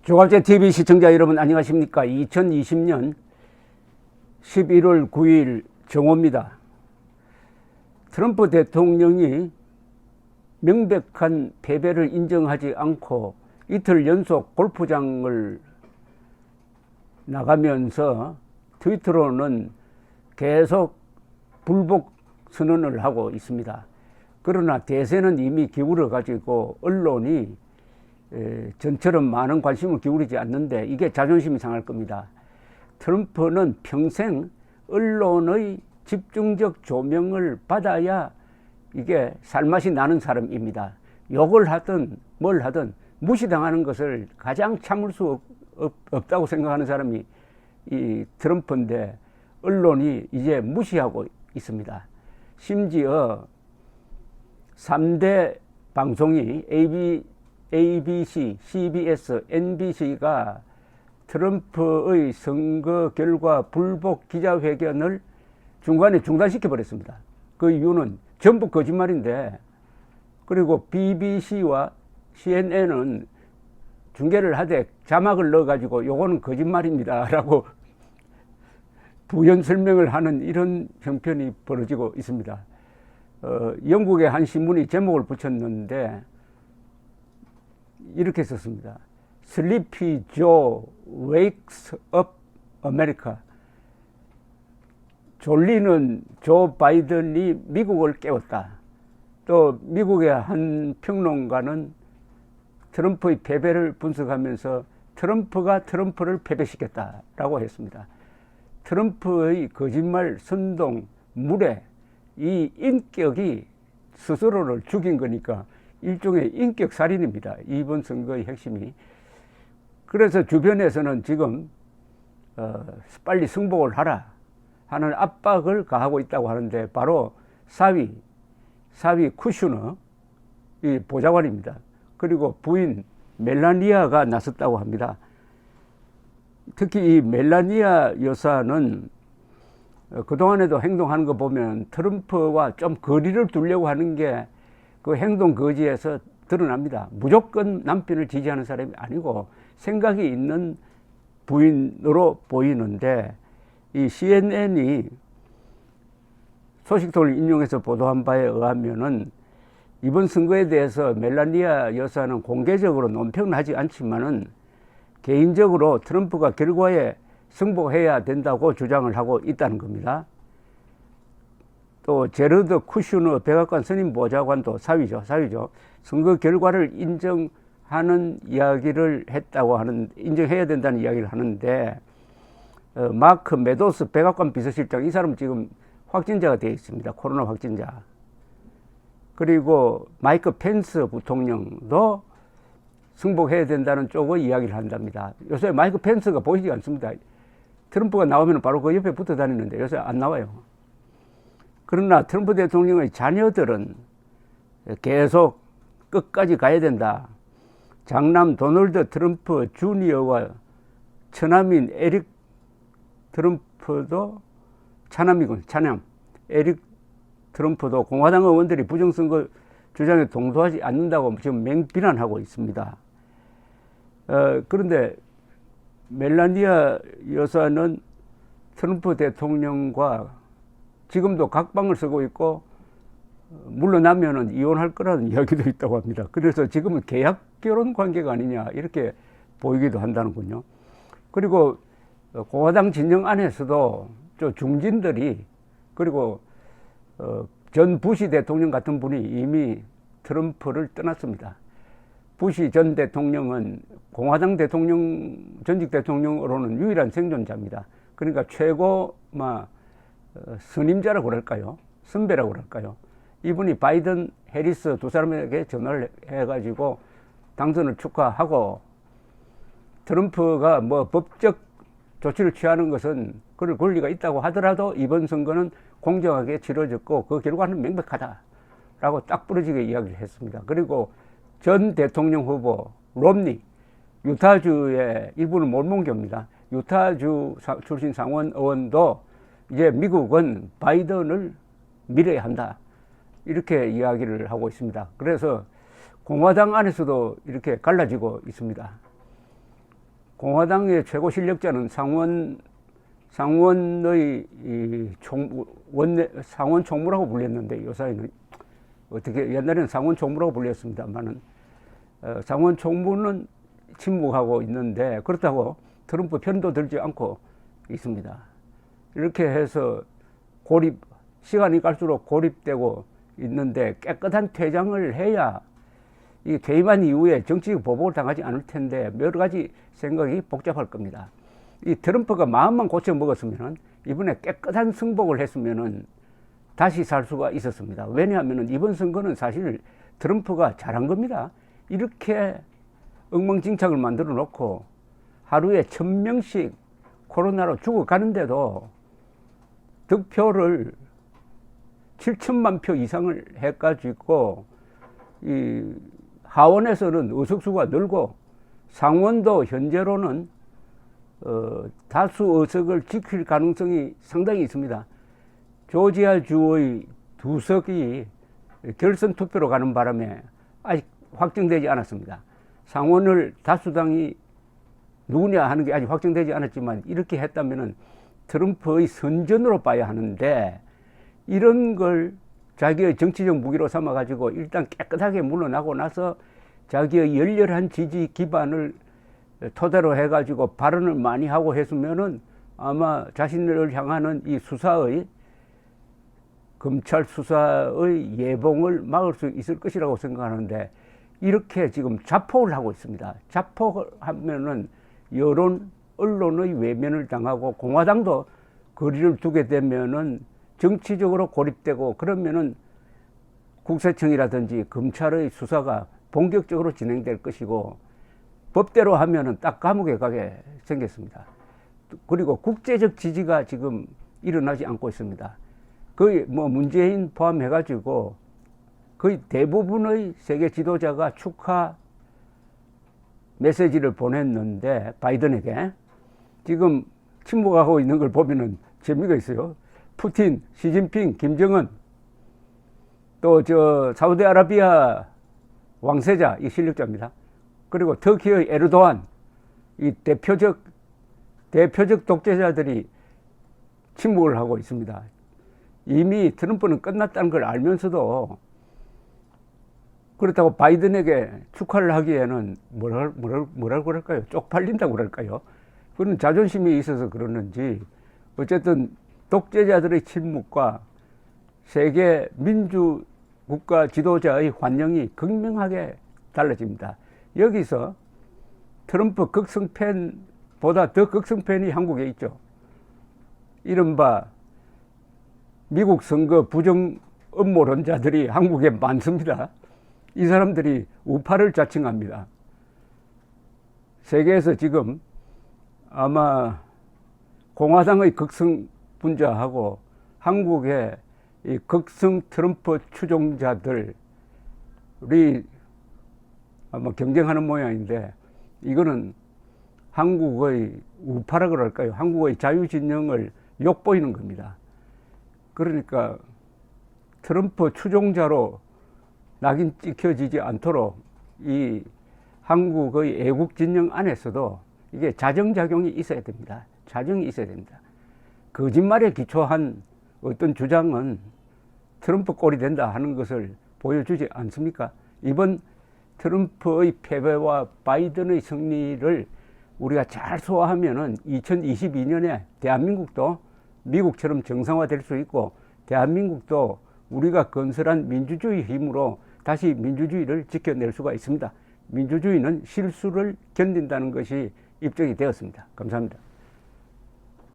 조갑제TV 시청자 여러분 안녕하십니까. 2020년 11월 9일 정오입니다. 트럼프 대통령이 명백한 패배를 인정하지 않고 이틀 연속 골프장을 나가면서 트위터로는 계속 불복 선언을 하고 있습니다. 그러나 대세는 이미 기울어 가지고 언론이 전처럼 많은 관심을 기울이지 않는데 이게 자존심이 상할 겁니다. 트럼프는 평생 언론의 집중적 조명을 받아야 이게 살맛이 나는 사람입니다. 욕을 하든 뭘 하든 무시당하는 것을 가장 참을 수 없다고 생각하는 사람이 이 트럼프인데 언론이 이제 무시하고 있습니다. 심지어 3대 방송이 ABC, CBS, NBC가 트럼프의 선거 결과 불복 기자회견을 중간에 중단시켜 버렸습니다. 그 이유는 전부 거짓말인데, 그리고 BBC와 CNN은 중계를 하되 자막을 넣어가지고 요거는 거짓말입니다 라고 부연 설명을 하는 이런 형편이 벌어지고 있습니다. 영국의 한 신문이 제목을 붙였는데 이렇게 썼습니다. Sleepy Joe wakes up America. 졸리는 조 바이든이 미국을 깨웠다. 또 미국의 한 평론가는 트럼프의 패배를 분석하면서 트럼프가 트럼프를 패배시켰다라고 했습니다. 트럼프의 거짓말, 선동, 무례, 이 인격이 스스로를 죽인 거니까 일종의 인격 살인입니다. 이번 선거의 핵심이. 그래서 주변에서는 지금 빨리 승복을 하라 하는 압박을 가하고 있다고 하는데, 바로 사위 쿠슈너 이 보좌관입니다. 그리고 부인 멜라니아가 나섰다고 합니다. 특히 이 멜라니아 여사는 그동안에도 행동하는 거 보면 트럼프와 좀 거리를 두려고 하는 게 그 행동 거지에서 드러납니다. 무조건 남편을 지지하는 사람이 아니고 생각이 있는 부인으로 보이는데, 이 CNN이 소식통을 인용해서 보도한 바에 의하면은 이번 선거에 대해서 멜라니아 여사는 공개적으로 논평은 하지 않지만은 개인적으로 트럼프가 결과에 승복해야 된다고 주장을 하고 있다는 겁니다. 또 제러드 쿠슈너 백악관 선임 보좌관도 사위죠. 선거 결과를 인정하는 이야기를 했다고 인정해야 된다는 이야기를 하는데, 마크 메도스 백악관 비서실장, 이 사람은 지금 확진자가 되어 있습니다. 코로나 확진자. 그리고 마이크 펜스 부통령도 승복해야 된다는 쪽의 이야기를 한답니다. 요새 마이크 펜스가 보이지 않습니다. 트럼프가 나오면 바로 그 옆에 붙어 다니는데 요새 안 나와요. 그러나 트럼프 대통령의 자녀들은 계속 끝까지 가야 된다. 장남 도널드 트럼프 주니어와 처남인 에릭 트럼프도 차남 에릭 트럼프도 공화당 의원들이 부정선거 주장에 동조하지 않는다고 지금 맹비난하고 있습니다. 그런데 멜라니아 여사는 트럼프 대통령과 지금도 각방을 쓰고 있고 물러나면은 이혼할 거라는 이야기도 있다고 합니다. 그래서 지금은 계약 결혼 관계가 아니냐 이렇게 보이기도 한다는군요. 그리고 공화당 진영 안에서도 저 중진들이, 그리고 전 부시 대통령 같은 분이 이미 트럼프를 떠났습니다. 부시 전 대통령은 공화당 전직 대통령으로는 유일한 생존자입니다. 그러니까 최고 선임자라고 그럴까요? 선배라고 그럴까요? 이분이 바이든, 해리스 두 사람에게 전화를 해가지고 당선을 축하하고, 트럼프가 법적 조치를 취하는 것은 그럴 권리가 있다고 하더라도 이번 선거는 공정하게 치러졌고 그 결과는 명백하다라고 딱 부러지게 이야기를 했습니다. 그리고 전 대통령 후보 롬니, 유타주의 일부는 몰몬교입니다. 유타주 출신 상원 의원도 이제 미국은 바이든을 밀어야 한다 이렇게 이야기를 하고 있습니다. 그래서 공화당 안에서도 이렇게 갈라지고 있습니다. 공화당의 최고 실력자는 상원의 상원 총무라고 불렸는데 요사이는 어떻게 옛날에는 상원 총무라고 불렸습니다만은 상원 총무는 침묵하고 있는데 그렇다고 트럼프 편도 들지 않고 있습니다. 이렇게 해서 시간이 갈수록 고립되고 있는데 깨끗한 퇴장을 해야 이 퇴임한 이후에 정치적 보복을 당하지 않을 텐데 여러 가지 생각이 복잡할 겁니다. 이 트럼프가 마음만 고쳐 먹었으면은 이번에 깨끗한 승복을 했으면은 다시 살 수가 있었습니다. 왜냐하면은 이번 선거는 사실 트럼프가 잘한 겁니다. 이렇게 엉망진창을 만들어 놓고 하루에 1000명씩 코로나로 죽어가는데도 득표를 7천만 표 이상을 해가지고 이 하원에서는 의석수가 늘고 상원도 현재로는 다수 의석을 지킬 가능성이 상당히 있습니다. 조지아 주의 2석이 결선 투표로 가는 바람에 아직 확정되지 않았습니다. 상원을 다수당이 누구냐 하는 게 아직 확정되지 않았지만 이렇게 했다면은 트럼프의 선전으로 봐야 하는데 이런 걸 자기의 정치적 무기로 삼아가지고 일단 깨끗하게 물러나고 나서 자기의 열렬한 지지 기반을 토대로 해가지고 발언을 많이 하고 했으면은 아마 자신을 향하는 이 수사의 검찰 수사의 예봉을 막을 수 있을 것이라고 생각하는데 이렇게 지금 자폭을 하고 있습니다. 자폭을 하면은 여론, 언론의 외면을 당하고 공화당도 거리를 두게 되면은 정치적으로 고립되고 그러면은 국세청이라든지 검찰의 수사가 본격적으로 진행될 것이고 법대로 하면은 딱 감옥에 가게 생겼습니다. 그리고 국제적 지지가 지금 일어나지 않고 있습니다. 거의 뭐 문재인 포함해가지고 거의 대부분의 세계 지도자가 축하 메시지를 보냈는데 바이든에게 지금 침묵하고 있는 걸 보면은 재미가 있어요. 푸틴, 시진핑, 김정은 또 사우디아라비아 왕세자 이 실력자입니다. 그리고 터키의 에르도안 이 대표적 독재자들이 침묵을 하고 있습니다. 이미 트럼프는 끝났다는 걸 알면서도 그렇다고 바이든에게 축하를 하기에는 뭐라고 그럴까요? 쪽팔린다고 그럴까요? 그런 자존심이 있어서 그러는지 어쨌든 독재자들의 침묵과 세계 민주국가 지도자의 환영이 극명하게 달라집니다. 여기서 트럼프 극성팬보다 더 극성팬이 한국에 있죠. 이른바 미국 선거 부정 음모론자들이 한국에 많습니다. 이 사람들이 우파를 자칭합니다. 세계에서 지금 아마 공화당의 극성 분자하고 한국의 이 극성 트럼프 추종자들이 아마 경쟁하는 모양인데 이거는 한국의 우파라 그럴까요? 한국의 자유진영을 욕보이는 겁니다. 그러니까 트럼프 추종자로 낙인 찍혀지지 않도록 이 한국의 애국진영 안에서도 이게 자정작용이 있어야 됩니다. 자정이 있어야 됩니다. 거짓말에 기초한 어떤 주장은 트럼프 꼴이 된다 하는 것을 보여주지 않습니까? 이번 트럼프의 패배와 바이든의 승리를 우리가 잘 소화하면은 2022년에 대한민국도 미국처럼 정상화될 수 있고 대한민국도 우리가 건설한 민주주의 힘으로 다시 민주주의를 지켜낼 수가 있습니다. 민주주의는 실수를 견딘다는 것이 입증이 되었습니다. 감사합니다.